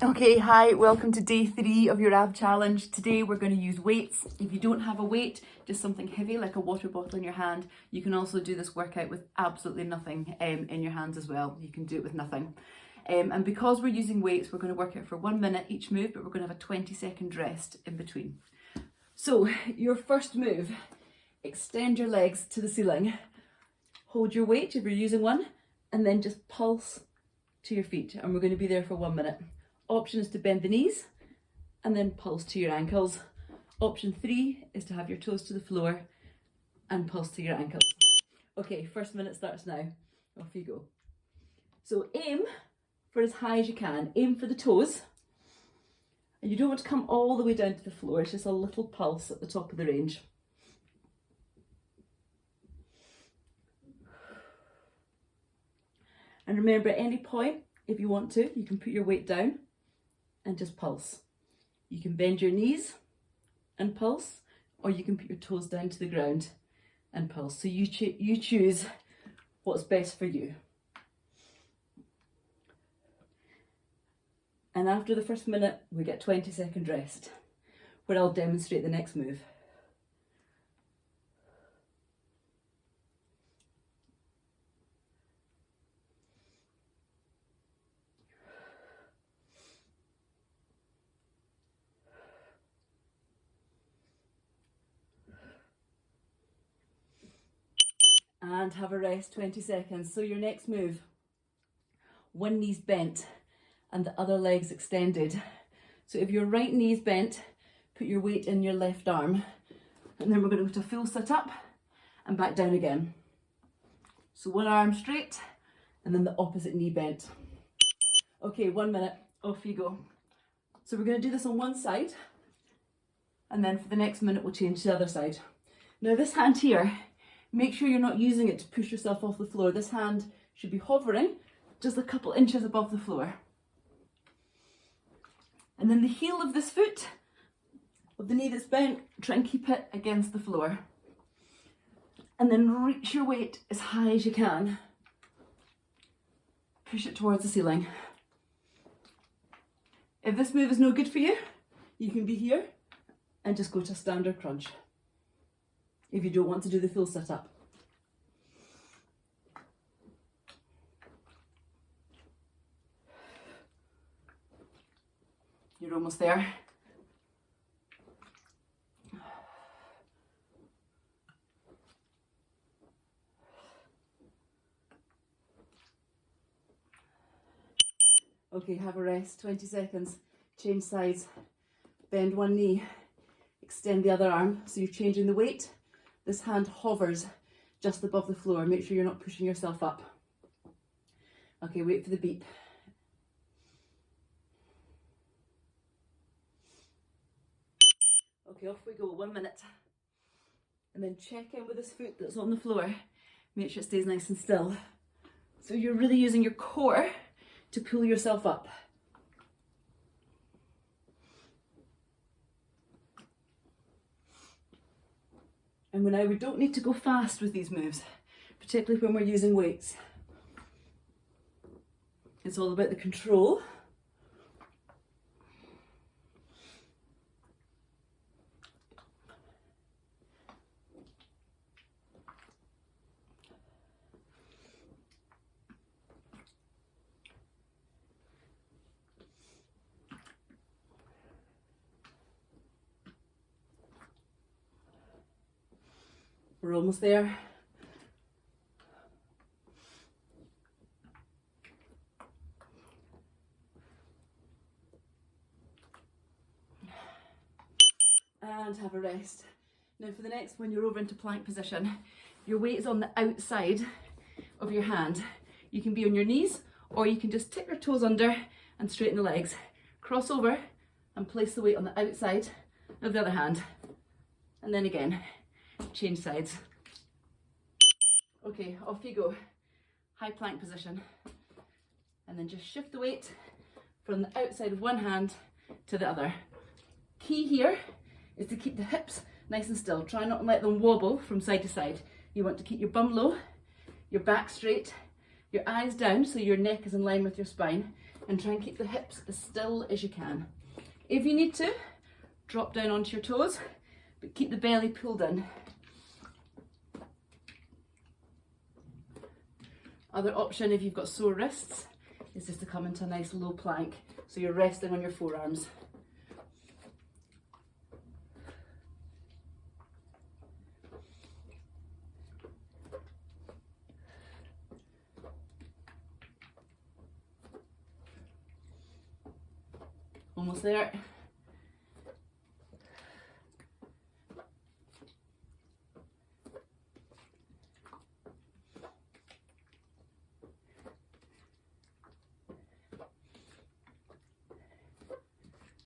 Okay, hi, welcome to day 3 of your ab challenge. Today we're going to use weights. If you don't have a weight, just something heavy like a water bottle in your hand. You can also do this workout with absolutely nothing in your hands as well. You can do it with nothing. And because we're using weights, we're going to work out for 1 minute each move, but we're going to have a 20-second rest in between. So your first move, extend your legs to the ceiling. Hold your weight if you're using one, and then just pulse to your feet. And we're going to be there for 1 minute. Option is to bend the knees and then pulse to your ankles. Option 3 is to have your toes to the floor and pulse to your ankles. Okay, first minute starts now. Off you go. So aim for as high as you can. Aim for the toes. And you don't want to come all the way down to the floor. It's just a little pulse at the top of the range. And remember, at any point, if you want to, you can put your weight down and just pulse. You can bend your knees and pulse, or you can put your toes down to the ground and pulse. So you choose what's best for you. And after the first minute, we get 20-second rest, where I'll demonstrate the next move. And have a rest, 20 seconds. So your next move, one knee's bent and the other leg's extended. So if your right knee's bent, put your weight in your left arm. And then we're going to go to full sit up and back down again. So one arm straight and then the opposite knee bent. Okay, 1 minute, off you go. So we're going to do this on one side, and then for the next minute we'll change to the other side. Now this hand here, make sure you're not using it to push yourself off the floor. This hand should be hovering just a couple inches above the floor. And then the heel of this foot, of the knee that's bent, try and keep it against the floor. And then reach your weight as high as you can. Push it towards the ceiling. If this move is no good for you, you can be here and just go to a standard crunch if you don't want to do the full sit-up. You're almost there. Okay, have a rest, 20 seconds. Change sides, bend one knee, extend the other arm. So you're changing the weight. This hand hovers just above the floor. Make sure you're not pushing yourself up. Okay, wait for the beep. Okay, off we go, 1 minute. And then check in with this foot that's on the floor. Make sure it stays nice and still. So you're really using your core to pull yourself up. And now we don't need to go fast with these moves, particularly when we're using weights. It's all about the control. We're almost there. And have a rest. Now for the next one, you're over into plank position. Your weight is on the outside of your hand. You can be on your knees, or you can just tip your toes under and straighten the legs. Cross over and place the weight on the outside of the other hand. And then again, change sides. Okay, off you go. High plank position. And then just shift the weight from the outside of one hand to the other. Key here is to keep the hips nice and still. Try not to let them wobble from side to side. You want to keep your bum low, your back straight, your eyes down so your neck is in line with your spine. and try and keep the hips as still as you can. If you need to, drop down onto your toes, but keep the belly pulled in. Other option, if you've got sore wrists, is just to come into a nice low plank, so you're resting on your forearms. Almost there.